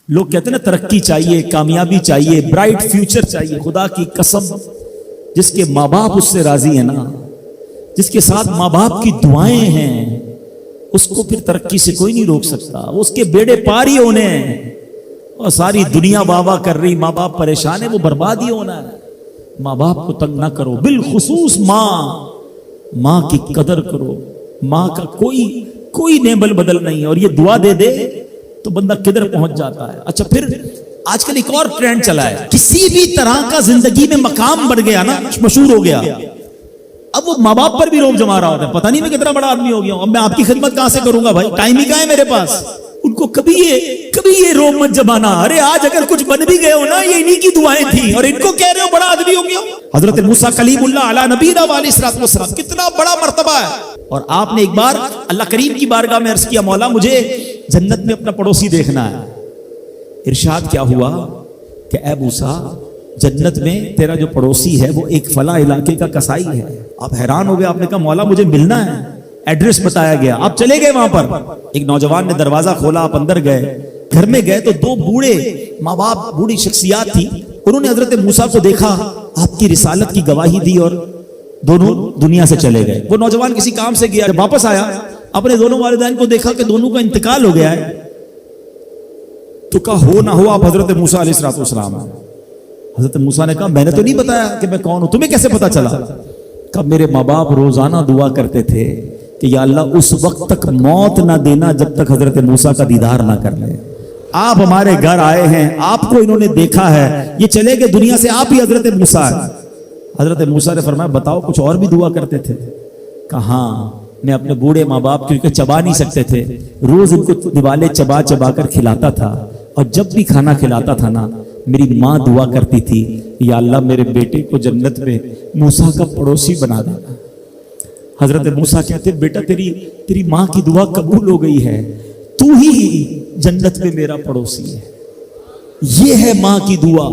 لوگ کہتے ہیں نا ترقی چاہیے، کامیابی چاہیے، برائٹ فیوچر چاہیے. خدا کی قسم جس کے ماں باپ اس سے راضی ہیں نا، جس کے ساتھ ماں باپ کی دعائیں ہیں، اس کو پھر ترقی سے کوئی نہیں روک سکتا. اس کے بیڑے پار ہی ہونے ہیں. اور ساری دنیا واہ واہ کر رہی، ماں باپ پریشان ہے، وہ برباد ہی ہونا ہے. ماں باپ کو تنگ نہ کرو، بالخصوص ماں کی قدر کرو. ماں کا کوئی نیبل بدل نہیں. اور یہ دعا دے دے تو بندہ کدھر پہنچ جاتا ہے. اچھا پھر آج کل ایک اور ٹرینڈ چلا ہے، کسی بھی طرح کا زندگی میں مقام بڑھ گیا نا، مشہور ہو گیا، اب وہ ماں باپ پر بھی روب جما رہا ہوتا ہے. پتہ نہیں میں کتنا بڑا آدمی ہو گیا ہوں، اب میں آپ کی خدمت کہاں سے کروں گا بھائی، ٹائم ہی کہاں ہے میرے پاس. ان کو کبھی یہ روب مت جمانا. ارے آج اگر کچھ بن بھی گئے ہو نا، یہ انہی کی دعائیں تھیں، اور ان کو کہہ رہے ہو بڑا آدمی ہو گیا. حضرت موسیٰ کلیم اللہ علی نبینا علیہ الصلوۃ والسلام، کتنا بڑا مرتبہ ہے. اور آپ نے ایک بار اللہ کریم کی بارگاہ میں عرض کیا، مولا مجھے جنت میں اپنا پڑوسی دیکھنا ہے. ارشاد کیا ہوا کہ اے موسیٰ، جنت میں تیرا جو پڑوسی ہے وہ ایک فلاں علاقے کا کسائی ہے. آپ حیران ہو گئے، آپ نے کہا مولا مجھے ملنا ہے. ایڈریس بتایا گیا، آپ چلے گئے وہاں پر. ایک نوجوان نے دروازہ کھولا، آپ اندر گئے. گھر میں گئے تو دو بوڑھے ماں باپ، بوڑھی شخصیات تھی. انہوں نے حضرت موسیٰ کو دیکھا، آپ کی رسالت کی گواہی دی اور دونوں دنیا سے چلے گئے. وہ نوجوان کسی کام سے گیا، جب واپس آیا اپنے دونوں والدین کو دیکھا کہ دونوں کا انتقال ہو گیا ہے. تو کہا ہو نہ ہو آپ حضرت موسیٰ علیہ الصلوۃ والسلام ہیں. حضرت موسیٰ نے کہا میں نے تو نہیں بتایا کہ میں کون ہوں، تمہیں کیسے پتا چلا؟ کہا میرے ماں باپ روزانہ دعا کرتے تھے کہ یا اللہ اس وقت تک موت نہ دینا جب تک حضرت موسیٰ کا دیدار نہ کر لے. آپ ہمارے گھر آئے ہیں، آپ کو انہوں نے دیکھا ہے، یہ چلے گئے دنیا سے، آپ ہی حضرت موسیٰ ہیں. حضرت موسیٰ نے فرمایا بتاؤ کچھ اور بھی دعا کرتے تھے؟ کہا ہاں، میں اپنے بوڑھے ماں باپ کیونکہ چبا نہیں سکتے تھے، روز ان کو دیوالے چبا چبا کر کھلاتا تھا. اور جب بھی کھانا کھلاتا تھا نا، میری ماں دعا کرتی تھی یا اللہ میرے بیٹے کو جنت میں موسیٰ کا پڑوسی بنا دینا. حضرت موسیٰ کہتے بیٹا تیری ماں کی دعا قبول ہو گئی ہے، تو ہی جنت میں میرا پڑوسی ہے. یہ ہے ماں کی دعا.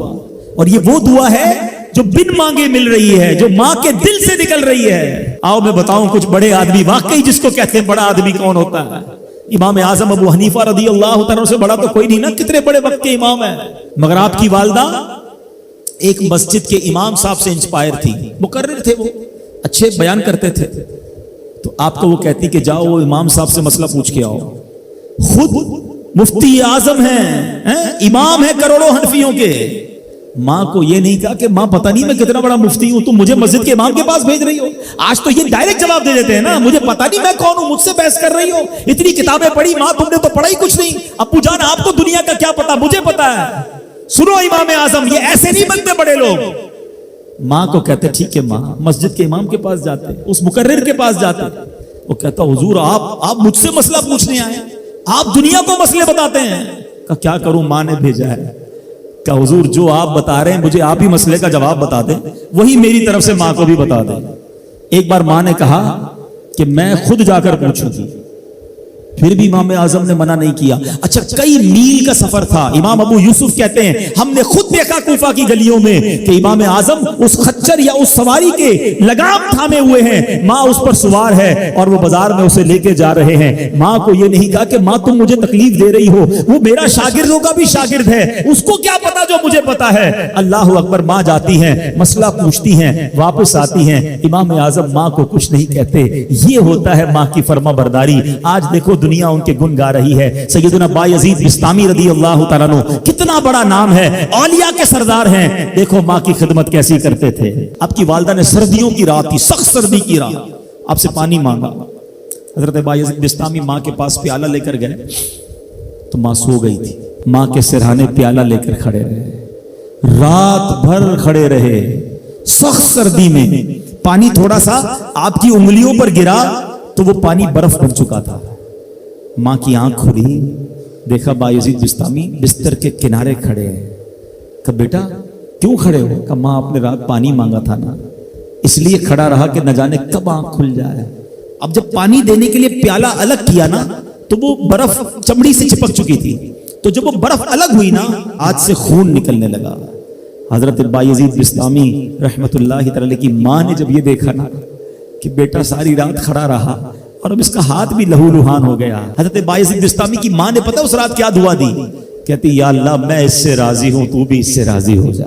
اور یہ وہ دعا ہے جو بن مانگے مل رہی ہے، جو ماں کے دل سے نکل رہی ہے. آؤ میں بتاؤں کچھ بڑے آدمی، واقعی جس کو کہتے ہیں بڑا آدمی کون ہوتا ہے. امام اعظم ابو حنیفہ رضی اللہ تعالیٰ سے بڑا تو کوئی نہیں نا، کتنے بڑے وقت کے امام ہیں. مگر آپ کی والدہ ایک مسجد کے امام صاحب سے انسپائر تھی، مقرر تھے، وہ اچھے بیان کرتے تھے. تو آپ کو وہ کہتی کہ جاؤ وہ امام صاحب سے مسئلہ پوچھ کے آؤ. خود مفتی اعظم ہیں، امام ہیں کروڑوں حنفیوں کے. ماں کو یہ نہیں کہا کہ ماں پتہ نہیں میں کتنا بڑا مفتی ہوں، تم مجھے مسجد کے امام کے پاس بھیج رہی ہو. آج تو یہ ڈائریکٹ جواب دے دیتے ہیں نا، مجھے پتہ نہیں میں کون ہوں، مجھ سے بحث کر رہی ہو، اتنی کتابیں پڑھی. ماں تم نے تو پڑھا ہی کچھ نہیں. ابو جان آپ کو دنیا کا کیا پتا، مجھے پتا ہے. سنو امام اعظم، یہ ایسے نہیں بنتے بڑے لوگ. ماں کو کہتے ٹھیک ہے ماں، مسجد کے امام کے پاس جاتے، اس مقرر کے پاس جاتے. وہ کہتا حضور آپ مجھ سے مسئلہ پوچھنے آئے، آپ دنیا کو مسئلے بتاتے ہیں. کہ کیا کروں، ماں نے بھیجا ہے. کہ حضور جو آپ بتا رہے ہیں مجھے آپ ہی مسئلے کا جواب بتا دیں، وہی میری طرف سے ماں کو بھی بتا دیں. ایک بار ماں نے کہا کہ میں خود جا کر پوچھوں گی، پھر بھی امام اعظم نے منع نہیں کیا. اچھا کئی میل کا سفر تھا. امام ابو یوسف کہتے ہیں ہم نے خود دیکھا کوفہ کی گلیوں میں کہ امام اعظم اس خچر یا اس سواری کے لگام تھامے ہوئے ہیں، ماں اس پر سوار ہے اور وہ بازار میں اسے لے کے جا رہے ہیں. ماں کو یہ نہیں کہا کہ ماں تم مجھے تکلیف دے رہی ہو، وہ میرا شاگردوں کا بھی شاگرد ہے، اس کو کیا پتا جو مجھے پتا ہے. اللہ اکبر. ماں جاتی ہیں، مسئلہ پوچھتی ہیں، واپس آتی ہیں. امام اعظم ماں کو کچھ نہیں کہتے. یہ ہوتا ہے ماں کی فرما برداری. آج دیکھو دنیا ان کے گن گا رہی ہے. سیدنا بایزید بستامی رضی اللہ تعالیٰ عنہ، کتنا بڑا نام ہے، اولیاء کے سردار ہیں. دیکھو ماں کی خدمت کیسی کرتے تھے. آپ کی والدہ نے سردیوں کی رات تھی، سخت سردی کی رات، آپ سے پانی مانگا. حضرت بایزید بستامی ماں کے پاس پیالہ لے کر گئے تو ماں سو گئی تھی. ماں کے سرہانے پیالہ لے کر کھڑے رہے، رات بھر کھڑے رہے سخت سردی میں. پانی تھوڑا سا آپ کی انگلیوں پر گرا تو وہ پانی برف بن چکا تھا. ماں کی آنکھ کھلی، دیکھا بایزید بستامی بستر کے کنارے کھڑے ہیں. کہ بیٹا کیوں کھڑے ہو؟ کہ ماں آپ نے رات پانی مانگا تھا نا، اس لیے کھڑا رہا کہ نہ جانے کب آنکھ کھل جائے. اب جب پانی دینے کے لیے پیالہ الگ کیا نا تو وہ برف چمڑی سے چپک چکی تھی، تو جب وہ برف الگ ہوئی نا آج سے خون نکلنے لگا. حضرت بایزید بستامی رحمت اللہ تعالی کی ماں نے جب یہ دیکھا نا کہ بیٹا ساری رات کھڑا رہا اور اب اس کا ہاتھ بھی لہو لہان ہو گیا. حضرت بایزید بستامی کی ماں نے پتہ اس رات کیا دعا دی کہ کہتی یا اللہ میں اس سے راضی ہوں، تو بھی اس سے راضی ہو جا۔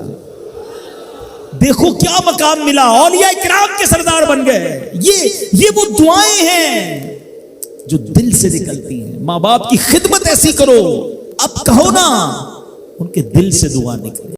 دیکھو کیا مقام ملا، اولیاء کرام کے سردار بن گئے۔ یہ وہ دعائیں ہیں جو دل سے نکلتی ہیں۔ ماں باپ کی خدمت ایسی کرو، اب کہو نا ان کے دل سے دعا نکلے۔